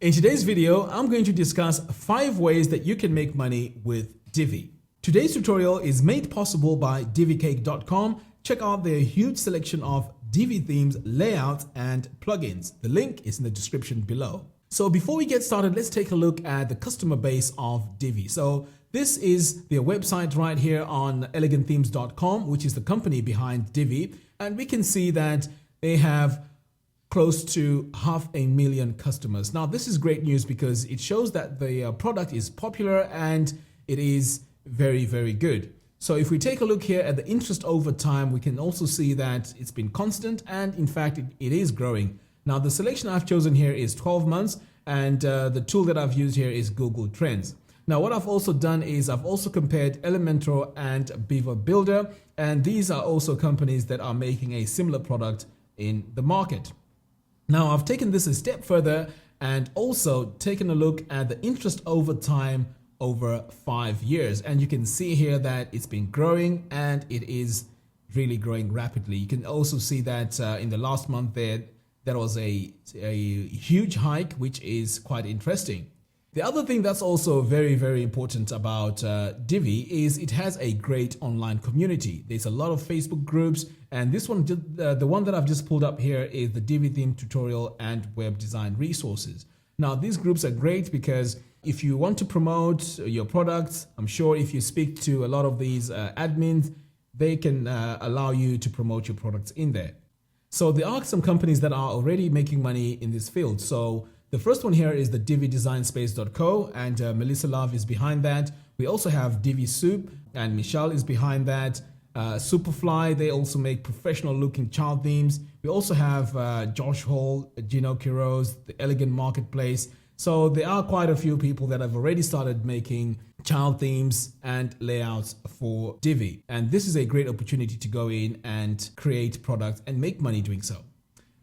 In today's video, I'm going to discuss 5 ways that you can make money with Divi. Today's tutorial is made possible by divicake.com. Check out their huge selection of Divi themes, layouts, and plugins. The link is in the description below. So before we get started, let's take a look at the customer base of Divi. So this is their website right here on elegantthemes.com, which is the company behind Divi. And we can see that they have close to 500,000 customers. Now, this is great news because it shows that the product is popular and it is very, very good. So if we take a look here at the interest over time, we can also see that it's been constant and in fact, it is growing. Now, the selection I've chosen here is 12 months and the tool that I've used here is Google Trends. Now, what I've also done is I've also compared Elementor and Beaver Builder, and these are also companies that are making a similar product in the market. Now, I've taken this a step further and also taken a look at the interest over time over 5 years. And you can see here that it's been growing and it is really growing rapidly. You can also see that in the last month there was a huge hike, which is quite interesting. The other thing that's also very, very important about Divi is it has a great online community. There's a lot of Facebook groups, and this one, the one that I've just pulled up here is the Divi theme tutorial and web design resources. Now, these groups are great because if you want to promote your products, I'm sure if you speak to a lot of these admins, they can allow you to promote your products in there. So there are some companies that are already making money in this field. So the first one here is the dividesignSpace.co, and Melissa Love is behind that. We also have Divi Soup, and Michelle is behind that. Superfly, they also make professional looking child themes. We also have Josh Hall, Gino Quiroz, the Elegant Marketplace. So there are quite a few people that have already started making child themes and layouts for Divi. And this is a great opportunity to go in and create products and make money doing so.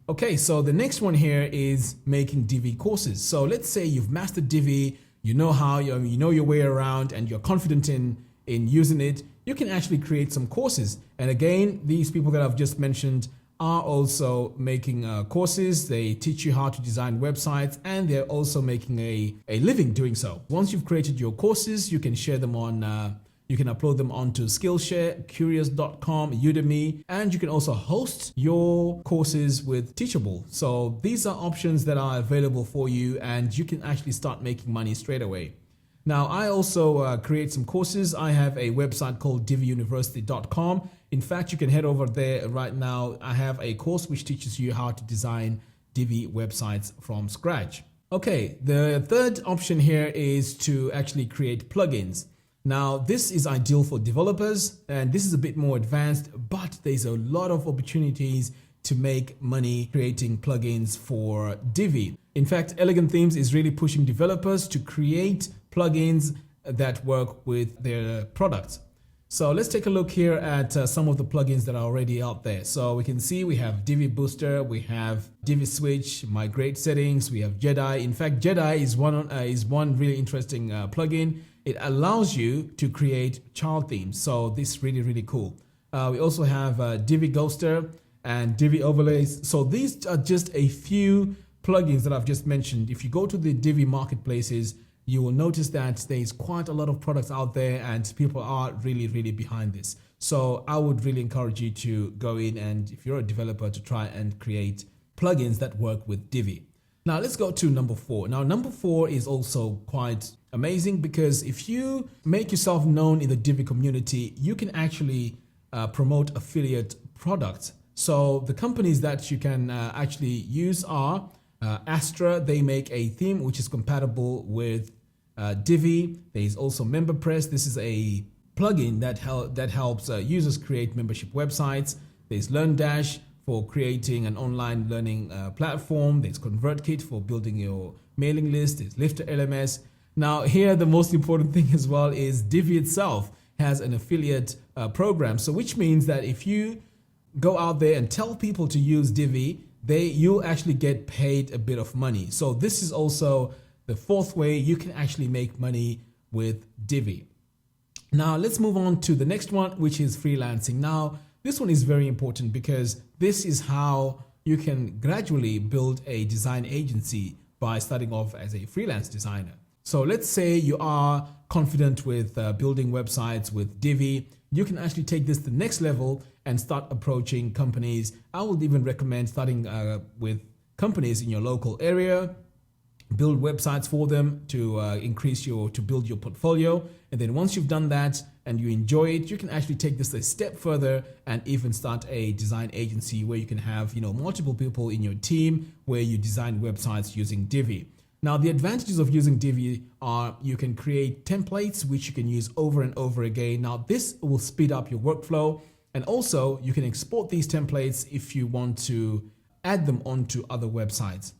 Okay, so the next one here is making Divi courses. So let's say you've mastered Divi, you know how, you know your way around and you're confident in using it. You can actually create some courses. And again, these people that I've just mentioned are also making courses. They teach you how to design websites and they're also making a living doing so. Once you've created your courses, you can share them on you can upload them onto Skillshare, Curious.com, Udemy, and you can also host your courses with Teachable. So these are options that are available for you and you can actually start making money straight away. Now, I also create some courses. I have a website called DiviUniversity.com. In fact, you can head over there right now. I have a course which teaches you how to design Divi websites from scratch. Okay, the third option here is to actually create plugins. Now, this is ideal for developers and this is a bit more advanced, but there's a lot of opportunities to make money creating plugins for Divi. In fact, Elegant Themes is really pushing developers to create plugins that work with their products. So let's take a look here at some of the plugins that are already out there. So we can see we have Divi Booster, we have Divi Switch, Migrate Settings, we have Jedi. In fact, Jedi is one really interesting plugin. It allows you to create child themes. So this is really, really cool. We also have Divi Ghoster and Divi Overlays. So these are just a few plugins that I've just mentioned. If you go to the Divi marketplaces, you will notice that there's quite a lot of products out there and people are really, really behind this. So I would really encourage you to go in and if you're a developer to try and create plugins that work with Divi. Now let's go to number 4. Now number 4 is also quite amazing because if you make yourself known in the Divi community, you can actually promote affiliate products. So the companies that you can actually use are Astra. They make a theme which is compatible with Divi. There's also MemberPress. This is a plugin that helps users create membership websites. There's LearnDash for creating an online learning platform. There's ConvertKit for building your mailing list. There's Lifter LMS. Now here, the most important thing as well is Divi itself has an affiliate program. So which means that if you go out there and tell people to use Divi, you'll actually get paid a bit of money. So this is also the 4th way you can actually make money with Divi. Now let's move on to the next one, which is freelancing. Now this one is very important because this is how you can gradually build a design agency by starting off as a freelance designer. So let's say you are confident with building websites with Divi. You can actually take this to the next level and start approaching companies. I would even recommend starting with companies in your local area. Build websites for them to build your portfolio. And then once you've done that and you enjoy it, you can actually take this a step further and even start a design agency where you can have, multiple people in your team where you design websites using Divi. Now, the advantages of using Divi are you can create templates which you can use over and over again. Now, this will speed up your workflow, and also you can export these templates if you want to add them onto other websites.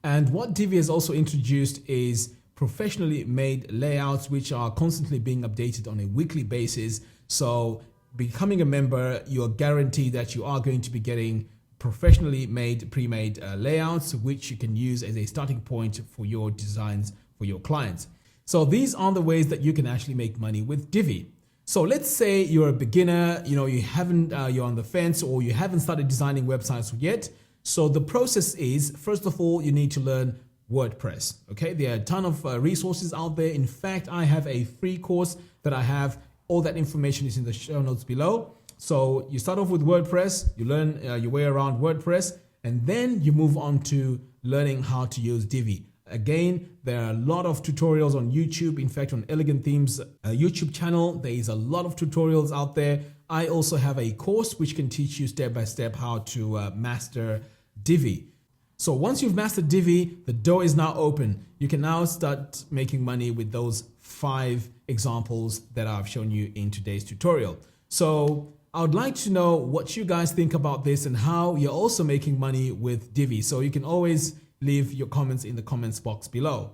And what Divi has also introduced is professionally made layouts which are constantly being updated on a weekly basis. So becoming a member, you're guaranteed that you are going to be getting professionally made, pre-made layouts which you can use as a starting point for your designs for your clients. So these are the ways that you can actually make money with Divi. So let's say you're a beginner, you're on the fence, or you haven't started designing websites yet. So the process is, first of all, you need to learn WordPress. Okay, there are a ton of resources out there. In fact, I have a free course that I have. All that information is in the show notes below. So you start off with WordPress, you learn your way around WordPress, and then you move on to learning how to use Divi. Again, there are a lot of tutorials on YouTube. In fact, on Elegant Themes YouTube channel, there is a lot of tutorials out there. I also have a course which can teach you step by step how to master Divi. So once you've mastered Divi, the door is now open. You can now start making money with those 5 examples that I've shown you in today's tutorial. So I would like to know what you guys think about this and how you're also making money with Divi. So you can always leave your comments in the comments box below.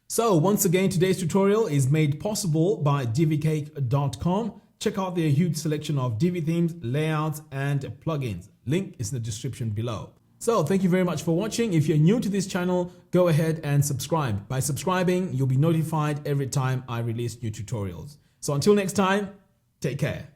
So once again, today's tutorial is made possible by divicake.com. Check out their huge selection of Divi themes, layouts, and plugins. Link is in the description below. So thank you very much for watching. If you're new to this channel, go ahead and subscribe. By subscribing, you'll be notified every time I release new tutorials. So until next time, take care.